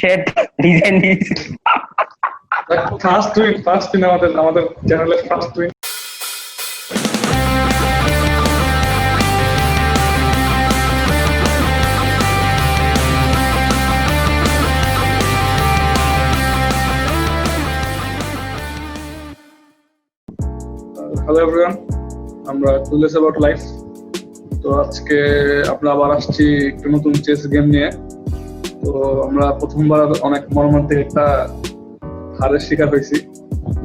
শেট ডিজাইন দিয়েছি। First win আমাদের চ্যানেলের ফার্স্ট উইন। হ্যালো এভরিওয়ান, আমরা টুলেস অ্যাবাউট লাইফ। তো আজকে আমরা আবার আসছি একটু নতুন চেস গেম নিয়ে। তো আমরা প্রথমবার অনেক মর্মান্তিক একটা হারের শিকার হয়েছি।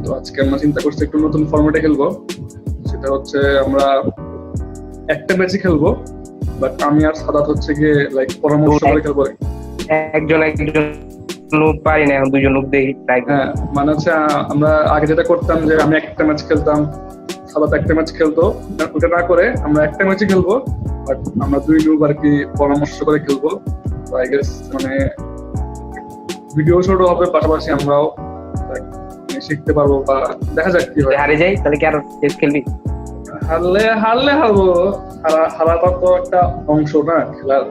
তো আজকে আমরা চিন্তা করছি একটু নতুন ফরম্যাটে খেলবো। সেটা হচ্ছে আমরা একটা ম্যাচই খেলবো, বাট আমি আর সাদাত হচ্ছে গিয়ে লাইক পরামর্শ করে খেলবো। একজন লোক পারি না, এখন দুজন লোক দেই। হ্যাঁ, মানে হচ্ছে আমরা আগে যেটা করতাম যে আমি একটা ম্যাচ খেলতাম, সাদাত একটা ম্যাচ খেলতো, ওটা না করে আমরা একটা ম্যাচই খেলবো, বাট আমরা দুই গ্রুপ আর কি পরামর্শ করে খেলবো। তো আই গেস মানে ভিডিও ছোট হবে, পাশাপাশি আমরাও শিখতে পারবো বা দেখা যাক কি হয়। হারে যাই তাহলে কি আর চেস খেলবি? হারলে হারবো, হারাটা তো একটা অংশ না খেলার।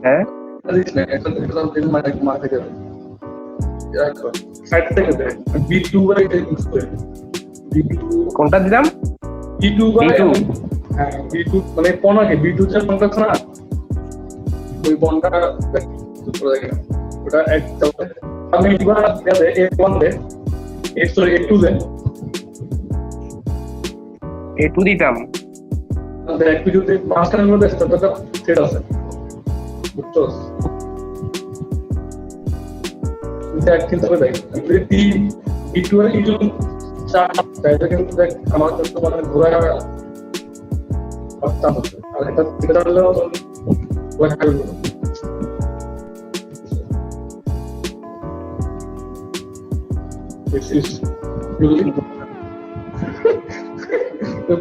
হ্যাঁ, কোনটা দিলাম? মানে পনাকে B2 যে পনটা আছে না, ওই পনটা ওটা একটা আমি এবার গেলে A1 দে, সরি A2 দে, A2 দিতাম। দেখ ভিডিওতে মাঝখানের মধ্যে একটা সেট আছে, বুঝছো? দেখ কিন্তু দেখ B2 আর E2 চার তাইলে কিন্তু দেখ আমার কাছে মানে ঘোরা অর্থ আছে। আর এটা যেটা হলো ওয়াই করব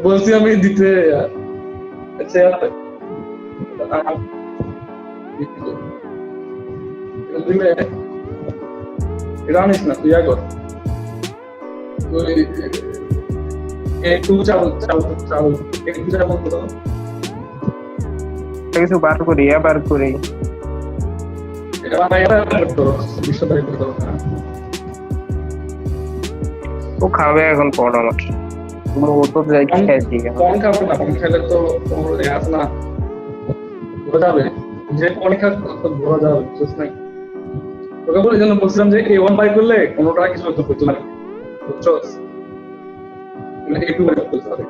বলছি আমি দিতে। আচ্ছা জানিস না তুই আগর একটু কিছু বার করি আবার করি। ও খাবে এখন পড় আমার ও তো যাই খেয়েছি। কম খাবে না, কম খেলে তো আছে না ঘোরা যাবে, যে পরীক্ষা ঘোরা যাবে। তোকে বলে জন্য বলছিলাম যে A1 বাই করলে কোনোটা কিছু করতে না, বুঝছো? A2 বাই করতে হবে।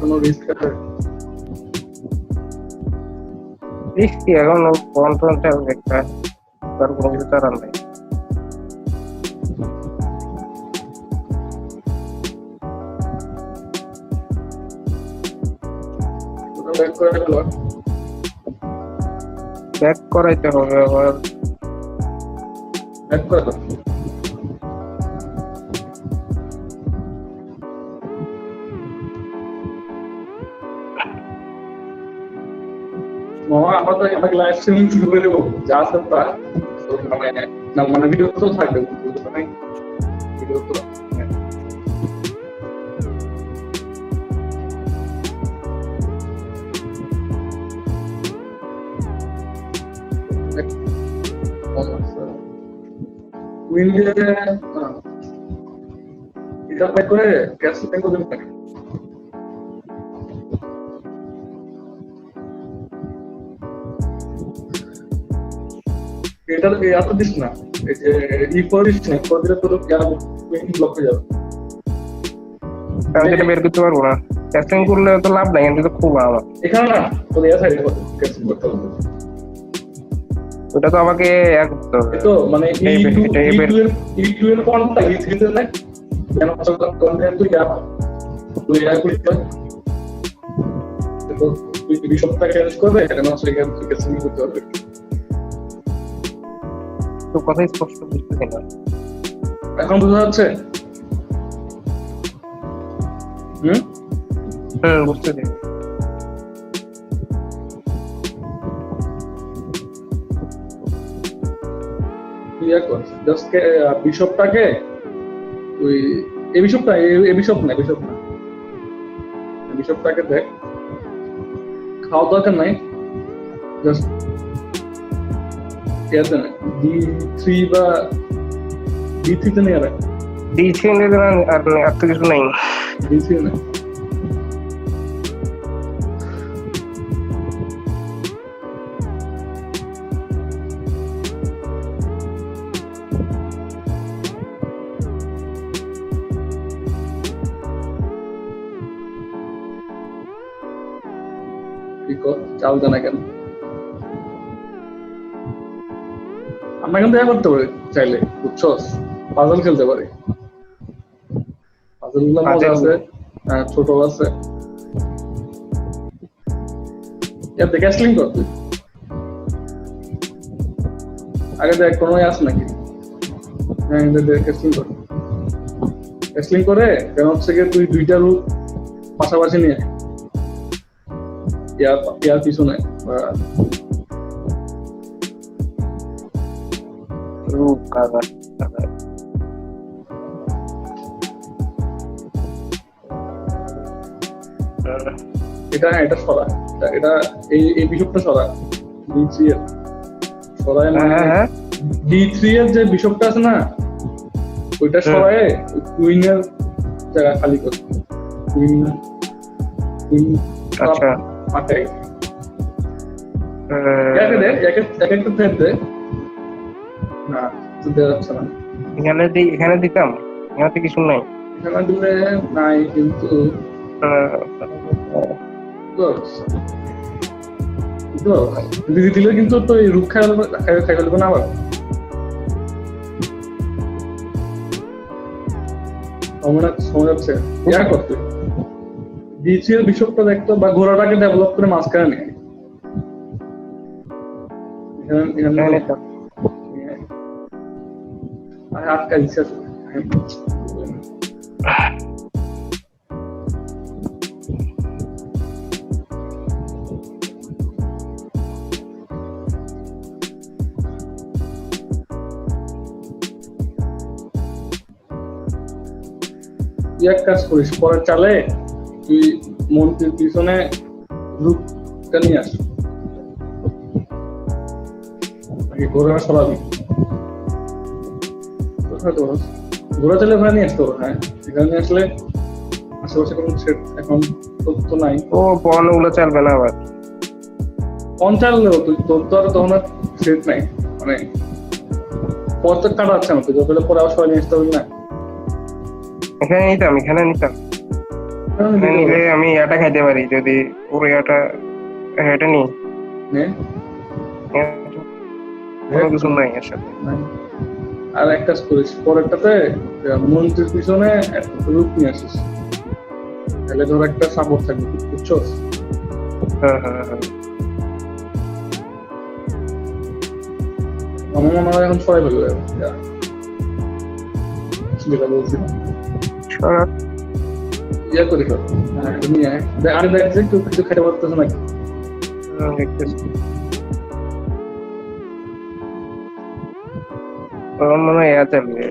কোনো রিস্ক আছে? রিস্কি এখন কন্ট্রোলটা একটা তার কোনো কিছু করার নাই। ব্যাক করাইতে হবে আবার। ব্যাক করে দাও। আমরা তো আমাকে লাইভ স্ট্রিমিং শুরু করে দেবো, যা আছে তা মানে ভিডিও তো থাকবে, ভিডিও তো এটা ব্যাক করে ক্যাশ সেটিং করে দেবো। এটা এত দিস না, এই যে ই করিস না, করে দিলে তোর ব্লক হয়ে যাবে। আমি সেটা বের করতে পারবো না। ক্যাস্টিং করলে তো লাভ নাই, কিন্তু খুব আমার এখানে না তোর ইয়া সাইডে ক্যান্সেল করতে হবে। ওটা তো আমাকে এক করতে হবে। তো মানে এটা এবার E2 এর কোনটা E3 তে না কেন কন্টেন্ট তুই যা তুই যা করিস তো তুই বিশপটা চেঞ্জ করবে, এটা না সেখানে তুই ক্যান্সেল করতে হবে। তো কথাই স্পষ্ট বুঝতেছি না। এখন বোঝা যাচ্ছে? বুঝতেছি। জাস্ট বিশপটাকে তুই এই বিশপটা এই বিশপ না বিশপটাকে দেখ, খাওয়া দরকার নাই, জাস্ট D3 বা D3 তে নিয়ে রাখ। D3 নিলে আর তো কিছু নাই। D3 না চাল জানা কেন আমরা কিন্তু দেখা করতে পারি চাইলে, বুঝছো? পাজল খেলতে পারি, পাজল গুলো মজা আছে, ছোট আছে। এর দেখে ক্যাসলিং কর তুই আগে, দেখ কোনো আছে নাকি? হ্যাঁ ক্যাসলিং কর, ক্যাসলিং করে কেন হচ্ছে গিয়ে তুই দুইটা রূপ পাশাপাশি নিয়ে ইয়ার পিছনে রূপ কালার এটা সরা, এটা এই বিশপটা সরা D3 এর সরায়, D3 এর যে বিশপটা আছে না ওইটা সরায় কুইনের জায়গা খালি করে কুইন আচ্ছা পাঠাই একটা থ্রেড দে না, দেওয়া যাচ্ছে না। এখানে দিতাম, এখানে কিছু নাই। এখানে দিলে নাই, কিন্তু দিদি দিলে কিন্তু তো এই রূপ খাই ফেলবে না আবার। সময় যাচ্ছে ইয়া করতে D3 এর বিশপটা দেখতো বা ঘোড়াটাকে ডেভেলপ করে মাঝখানে নিয়ে আটকা দিচ্ছে। এক কাজ করিস, পরের চালে তুই মন্ত্রীর পিছনে রূপটা নিয়ে আস, ঘোড়া সরাবি, ঘোড়া চালে ওখানে নিয়ে আসতে হবে। হ্যাঁ এখানে নিয়ে আসলে আশেপাশে কোনো সেট এখন তো নাই। ও পণ ওগুলো চালবে না আবার, পণ চাললেও তুই তোর তো আর তখন আর সেট নাই, মানে পর তো কাটা যাচ্ছে না, তুই পরে আবার সবাই নিয়ে আসতে হবে না। এখানে নিতাম নিলে আমি এটা খাইতে পারি যদি পুরো এটা নি কোনো কিছু নাই এর সাথে। আর এক কাজ করিস, পরেরটাতে মন্ত্রীর পিছনে রূপ নিয়ে আসিস, তাহলে ধর একটা সাপোর্ট থাকবে, বুঝছো? হ্যাঁ আমার মনে হয় এখন সবাই ফেলবে যেটা বলছিলাম। ইয়া করি আরে দেখ যে কেউ কিছু খেতে পারতেছে নাকি। আমার মনে হয় চালবে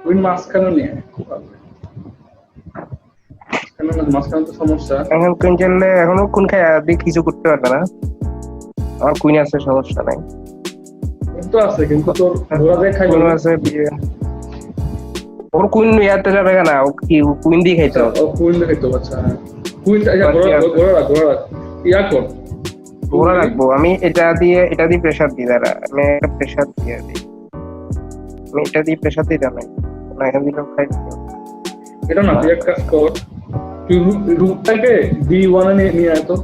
উইন মাঝখানে নিয়ে মাঝখানে তো সমস্যা। এখন কুইন চাললে এখনো কোন খায় কিছু করতে পারবে না, আমার কুইন আছে, সমস্যা নাই। কিন্তু আছে, কিন্তু তোর ঘোড়া দিয়ে খাই আছে ওর কুইন ইয়াতে যাবে না, ও কি কুইন দিয়ে খাইতো, ও কুইন দিয়ে খাইতো। আচ্ছা কুইন ঘোড়া ইয়া কর ধরে রাখবো আমি এটা দিয়ে প্রেসার দিই, দাঁড়া আমি একটা প্রেসার দিয়ে দিই, আমি এটা দিয়ে প্রেসার দিই জানাই না, এখান দিলেও খাই এটা না, তুই এক কাজ কর, তুই রুটটাকে D1 এ নিয়ে আয় তো।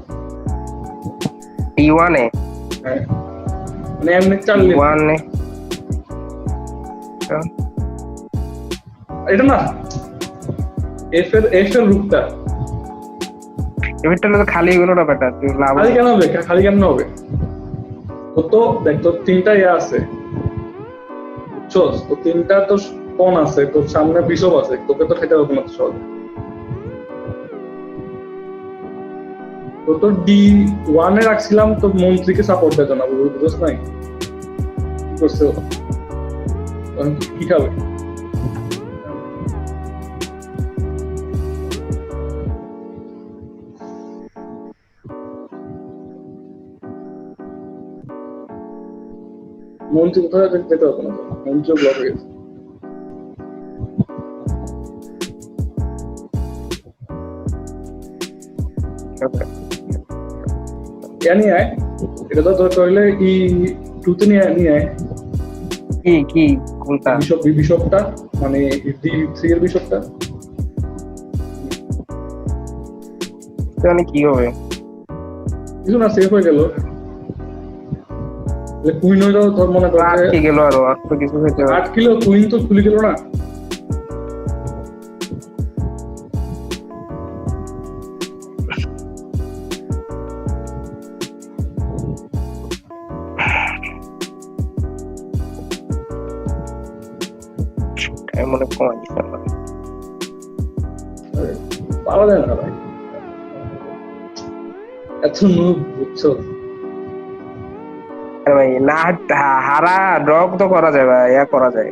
D1 এ হ্যাঁ, মানে এমনি চাললে D1 এ এটা না, এফ এর রুটটা এবারটা তো খালি হলো না বেটা, তুই লাভ খালি কেন হবে? খালি কেন হবে? তো দেখ, তোর তিনটা ইয়ে আছে বুঝছস, তো তিনটা তো কোন আছে, তোর সামনে বিশপ আছে, তোকে তো খেতে হবে না তো সহজে। তো তোর D1 এ রাখছিলাম তো মন্ত্রীকে সাপোর্ট দিত না, বুঝছ নাই কি করছে ও? তখন কি খাবে? মন্ত্রী কোথায় যেতে হবে না, মন্ত্রী ব্লক হয়ে গেছে। নিয়ে আয়, এটা তো তোর করলে E2 তে নিয়ে আয় কি কোনটা বিশপটা, মানে D3 এর বিশপটা। মানে কি হবে? কিছু না, সেফ হয়ে গেল। কুইন হইলো তোর মনে করছে আটকে গেল, আরো আর তো কিছু হইতে হবে। 8 কিলো কুইন তো খুলে গেল না। আমি মনে কমাই দিচ্ছি আমার। পাওয়া যায় না ভাই, এত নুব বুঝছো। আরে ভাই না, হারা ড্রপ তো করা যায় ভাই, ইয়া করা যায়,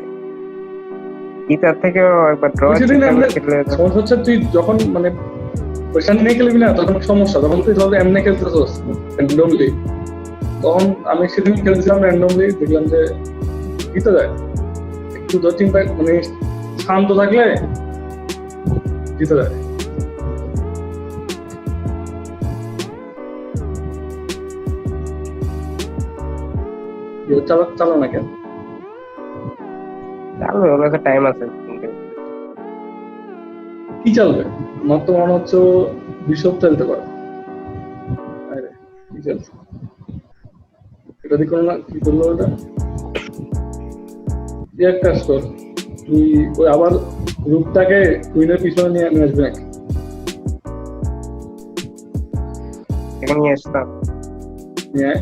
ইতার থেকে একবার ড্র খেললে সমস্যা হচ্ছে তুই যখন মানে পয়সা নিয়ে খেলবি না তখন সমস্যা, তখন তুই ধরো এমনি খেলতেছিস র্যান্ডমলি। তখন আমি সেদিন খেলছিলাম র্যান্ডমলি, দেখলাম যে জিতে যায়, একটু 2-3 পাক মানে শান্ত থাকলে জিতে যায়। চালো না কেন? চালবে, ওর কাছে টাইম আছে। কি চলবে? আমার তো মনে হচ্ছে বিশপ চলতে পারে। কি চলছে এটা দেখো না, কি করলো ওটা? এক কাজ কর, তুই ওই আবার রূপটাকে কুইনের পিছনে নিয়ে আসবে নাকি? এখানে নিয়ে আসতাম, নিয়ে আয়।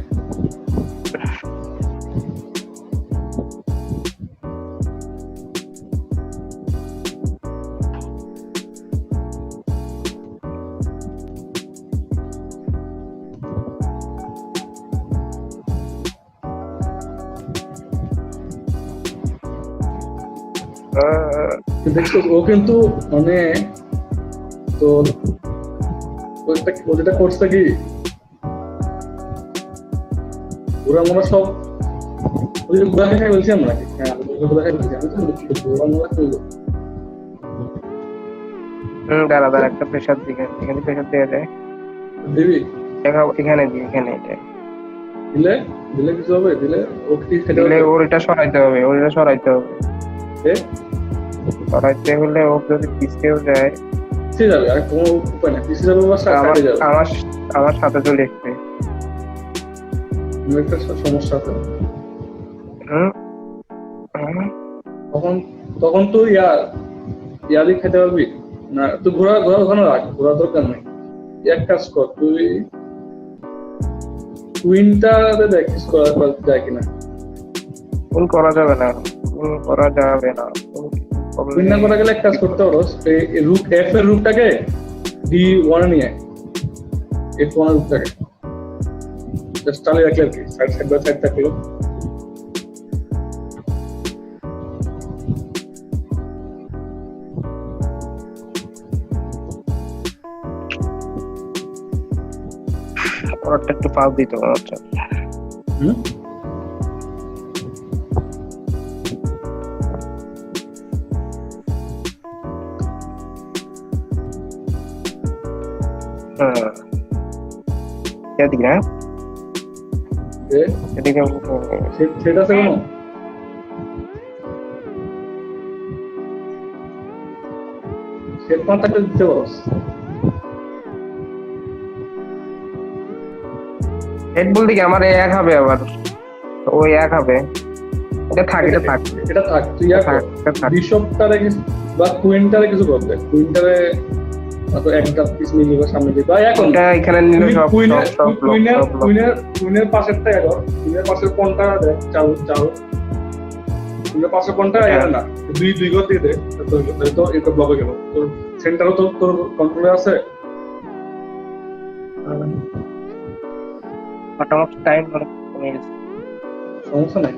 দেখছো ও কিন্তু মানে তোর ওটা করছে কি, ওরা আমরা সব ওই যে ঘোরা দেখাই বলছি আমরা কি? হ্যাঁ ঘোরা দেখাই বলছি, আমি তো ঘোরা মোড়া করবো। দাঁড়া একটা প্রেসার দিকে, এখানে প্রেসার দেওয়া যায়, দিবি এখানে দিই, এখানে এটা দিলে দিলে কিছু হবে? দিলে ওকে দিলে ওর এটা সরাইতে হবে, ওর এটা সরাইতে হবে, সরাইতে হলে ও যদি পিছিয়েও যায় পিছিয়ে যাবে, আর কোনো উপায় না, পিছিয়ে যাবে বা সাইডে যাবে। আমার সাথে চলে এসছে, একটা সমস্যা আছে। তখন তো ইয়াদি খেতে পারবি না, তুই ঘোরা ওখানে রাখ, ঘোরা দরকার নেই। এক কাজ কর, তুই কুইনটাতে দেখ কিছু করা যায় কিনা। কোন করা যাবে না, কোন করা যাবে না, কুইন না করা গেলে এক কাজ করতে পারো, রুট এফ এর রুটটাকে D1 এ নিয়ে F1 এর রুটটাকে জাস্ট চালিয়ে রাখলে আর কি, সাইড বাই সাইড থাকলো। ওরটা একটু পাস দিত মনে হচ্ছে। এটা দিই না দে এদিকে সেট আছে কোনো সেট কন্টাক্ট দিতে বস হেড বলতে কি আমার এক হবে আবার ওই এক হবে এটা থাক তুই বিশপটারে বা কুইনটারে কিছু করবে কুইনটারে তো একটা পিস নিয়ে বা সামনে দিবা এখন এটা এখানে নিলে সব কুইনের পাশেরটা এখন কুইনের পাশের কোনটা দেখ চাল কুইনের পাশের কোনটা এটা না দুই গো দিয়ে দে তো এটা ব্লক হয়ে গেল তোর সেন্টারও তো তোর কন্ট্রোলে আছে মোটামুটি টাইম অনেক কমে গেছে সমস্যা নাই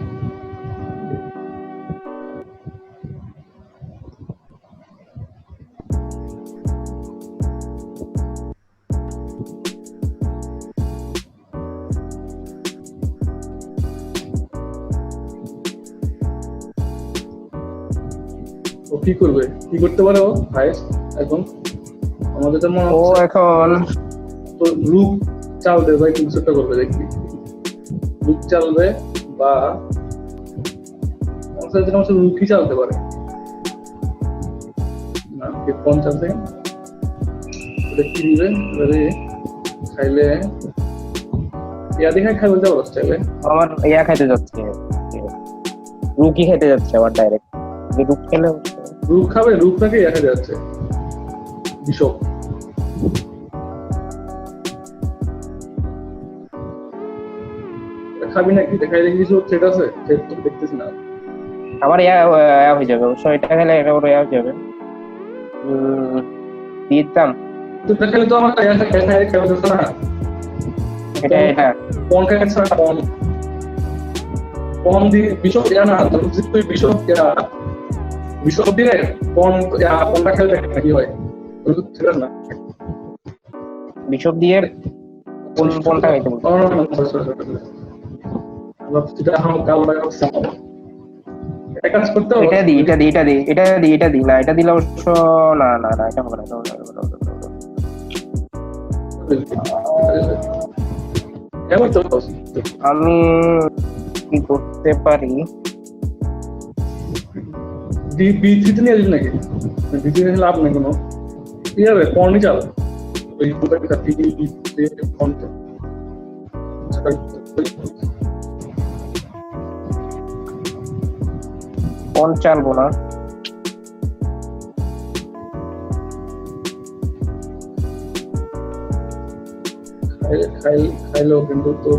ও কি করবে কি করতে পারে ও হাইস্ট এখন আমাদের তো মনে ও এখন তো রুক চালবে ভাই কিছু একটা করবে দেখবি রুক চালবে বা রুকই চালতে পারে না 50 সেকেন্ড কি দিবে এবারে খাইলে ইয়া দেখে খাই বলতে পারো চাইলে আমার ইয়া খাইতে যাচ্ছে রুকি খেতে যাচ্ছে আবার ডাইরেক্ট রুক খেলে রুক খাবে রুক নাকি ইয়া খাইতে যাচ্ছে বিশপ খাবি নাকি দেখাইলে কিছু সেট আছে সেট তো দেখতেছি না আমার ইয়া হয়ে যাবে অবশ্য এটা খেলে এটা ওর ইয়া হয়ে যাবে দিতাম তো দেখাইলে তো আমার ইয়া খেলা যাচ্ছে না এটা কোন খাইছে না কোন দি বিশপ ইয়া না তুই বিশপ দিয়ে কোনটা খেলে দেখ কি হয় ঠিক আছে না বিশপ দিয়ে কোনটা হইতে বলবো এটা দি না এটা দিলে অবশ্য না এটা হবে না আমি কি করতে পারি B3 নিয়ে আসবি নাকি B3 নিয়ে লাভ নেই কোনো কি হবে পর্নি চাল ওই কোন চালবো না খাইলো কিন্তু তো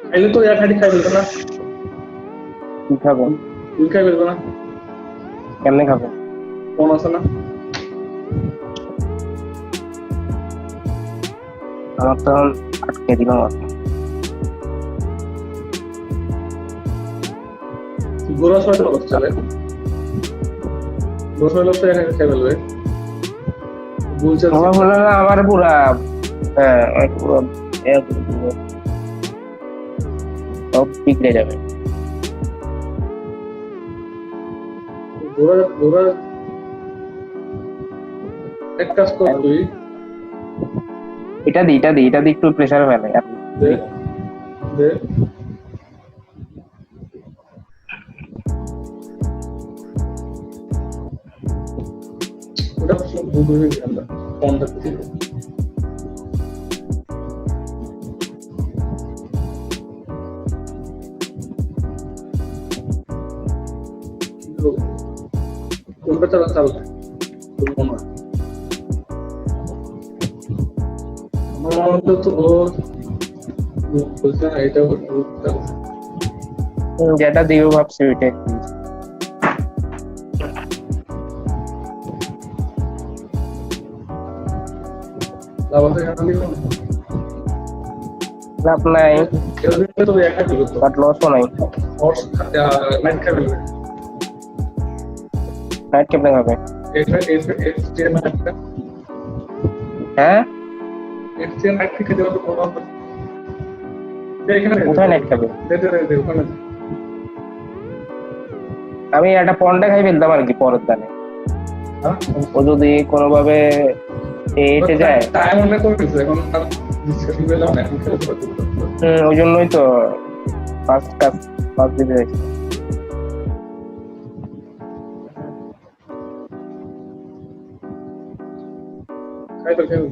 খাইলে তো এক হাঁড়ি খাই ফেলবে না কি খাবো তুই খাই ফেলবে না কেমনে খাবো কোন আছে না আমার তো আটকে দিলাম গোড়া ছয়টা লোক চলে গোড়া লোক তো এখানে খাই ফেলবে আমার পুরা সব বিগড়ে যাবে গোড়া এক কাজ কর তুই এটা দি একটু প্রেসার ফেলে দে ওটা বুঝে গেল ফোনটা দিয়ে কোনটা চালাবে আমার তো বলছে এটা যেটা দিও ভাবছি ওইটাই লাভ নাই বাট লসও নাই নাইট কেমনে হবে হ্যাঁ কোথায় নাইট খাবে আমি একটা পন্ডা খাই ফেলতাম আর কি পরের দানে। হ্যাঁ? ও যদি কোনোভাবে এটে যায়, টাইম অনেক করে দিচ্ছে এখন, আর ডিসকাশন করলাম না, এখন খেলতে পারছি। ওই জন্যই তো ফার্স্ট দিতে যাচ্ছি। খাই তো খেল।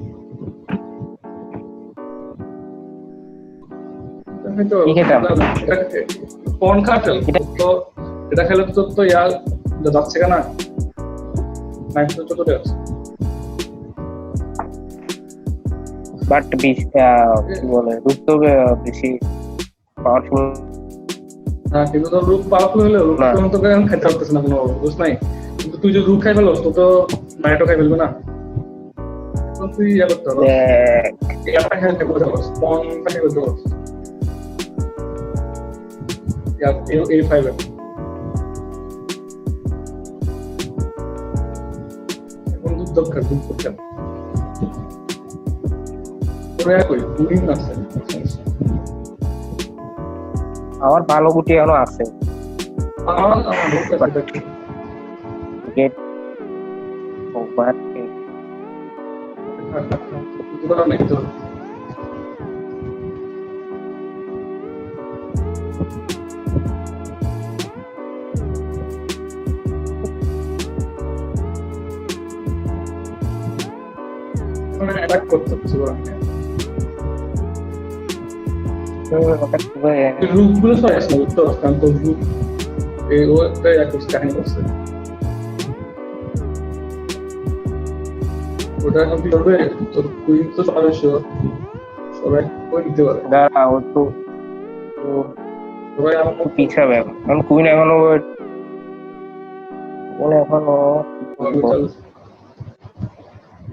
কি খেতাম? পন খা ফেল তো, এটা খেলে তো তো ইয়ার যাচ্ছে কেনা নাইট তো চলে যাচ্ছে। বাট কি বলে রূপ তো বেশি পাওয়ারফুল। হ্যাঁ, কিন্তু তোর রূপ পাওয়ারফুল হলে রূপ তোকে এখন খাইতে পারতেছে না কোনো বুঝ নাই। কিন্তু তুই যদি রূপ খাই ফেলো তো তো নাইটও খাই ফেলবে না। এখন তুই ইয়া করতে পারো, একটা খেলতে করতে পারো, পনটা খেলতে পারো। A5 এখন দুধ দরকার, দুধ দরকার। আমার ভালো গুটি এখনো আছে। গেট ওভার অ্যাটাক করতে হচ্ছে। রূপগুলো সব আসলে উত্তর, কারণ তোর রূপ ওটাই একই কাহিনী করছে। ওটা এখন কি করবে, তোর কুইন তো সবাই কই দিতে পারে। দাঁড়া, ও তো সবাই আমার পিছাবে এখন। কুইন এখনো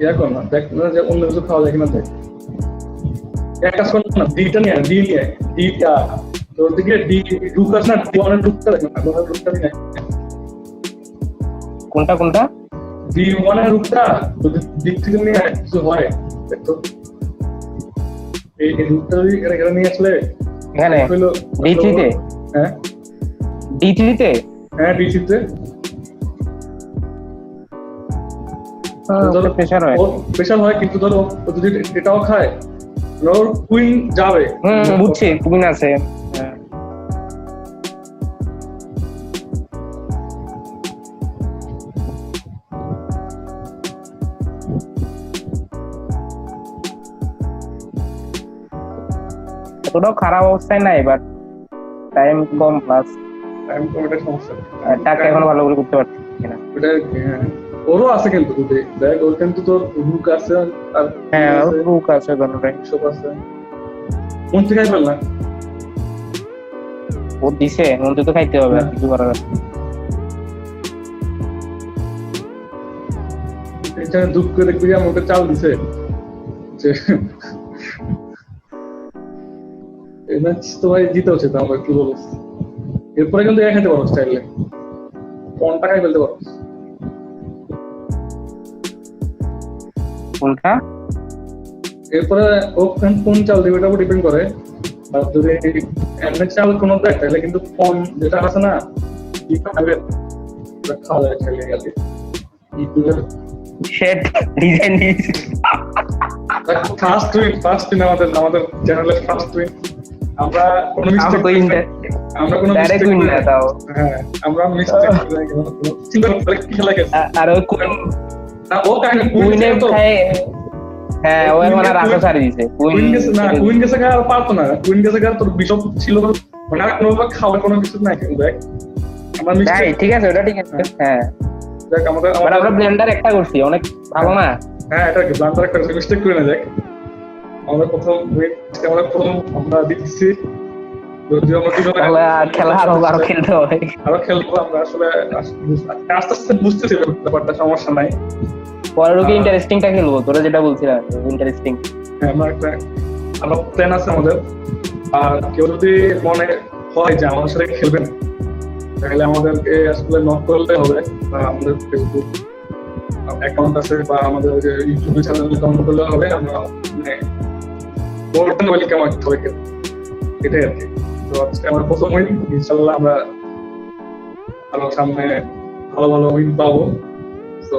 ইয়া কর না, দেখ না যে অন্য কিছু খাওয়া যায় কিনা দেখ। একটা শোন না, ডিটা নিয়ে ডিটা তোর দিকে ঢুকাস না, D1 ঢুকতে দেখ না, ঢুকতে দিই না। কোনটা D1 রূপটা যদি দিক থেকে নিয়ে কিছু হয় দেখতো, এই রূপটা যদি এখানে নিয়ে আসলে এখানে D3 তে। হ্যাঁ D3 তে, হ্যাঁ D3 তে প্রেসার হয়। স্পেশাল হয়, কিন্তু ধরো যদি এটাও খায় ওর কুইন যাবে। বুঝছি, কুইন আছে। এতটাও খারাপ অবস্থায় নাই, but time com, plus time তো এটা সমস্যা। টাকা এখন ভালো করে করতে পারছি না। ওটা ওরও আছে কিন্তু দেখ, ওর কিন্তু তোর রুক আছে, আর হ্যাঁ রুক আছে, ধরনের সব আছে। কোন থেকে খাই ফেলনা ও দিছে, মন্ত্রে তো খাইতে হবে, আর কিছু করার আছে। এখানে দুঃখ করে দেখবি যে আমাকে চাল দিছে, এই ম্যাচ তো ভাই জিতে উচিত আমার, কি বলবো। এরপরে কিন্তু এক খেতে পারো স্টাইলে, কোনটা খাই ফেলতে পারো। কোনটা এরপরে ও কোন চাল দেবে এটার উপর ডিপেন্ড করে। আর যদি এমনি চাল কোনো দেয় তাহলে কিন্তু কোন যেটা আছে না কি খাবে খাওয়া যায় চাইলে গেলে ইউটিউবের শেড ডিজাইন দিয়েছে। ফার্স্ট উইন আমাদের চ্যানেলের ফার্স্ট উইন। আমরা কোনো মিস্টেক আমরা কোনো ডাইরেক্ট উইন না দাও। হ্যাঁ আমরা মিস্টেক চিন্তা করে কি খেলা গেছে। আর ওই কুইন না ও কাহিনী কুইনে খায়। হ্যাঁ ও এখন আর রাখা ছাড়ি দিয়েছে। কুইন গেছে না, কুইন গেছে আর পারতো না। কুইন গেছে আর তোর বিশপ ছিল মানে আর কোনো খাওয়ার কোনো কিছু নাই। কিন্তু দেখ আমরা মিস্টেক, ঠিক আছে, ওটা ঠিক আছে। হ্যাঁ দেখ আমাদের আমরা ব্লেন্ডার একটা করছি, অনেক ভালো না। হ্যাঁ এটা কি ব্লান্ডার একটা মিস্টেক করে না। দেখ আমরা প্রথম আমরা দিচ্ছি, যদি আমরা খেলা আরো খেলতে হবে, আরো খেলবো। আমরা আসলে আস্তে আস্তে বুঝতেছি ব্যাপারটা, সমস্যা নাই। পরের কি ইন্টারেস্টিংটা খেলবো, তোরা যেটা বলছিলাম ইন্টারেস্টিং। হ্যাঁ আমরা প্ল্যান আছে আমাদের। আর কেউ যদি মনে হয় যে আমাদের সাথে খেলবেন তাহলে আমাদেরকে আসলে নক করলে হবে, বা আমাদের ফেসবুক অ্যাকাউন্ট আছে বা আমাদের যে ইউটিউব চ্যানেল অ্যাকাউন্ট করলে হবে। আমরা মানে ওয়েলকাম আর সবাইকে, এটাই আর কি। তো আজকে আমার প্রথম উইন, ইনশাআল্লাহ আমরা আরো সামনে ভালো ভালো উইন পাবো। তো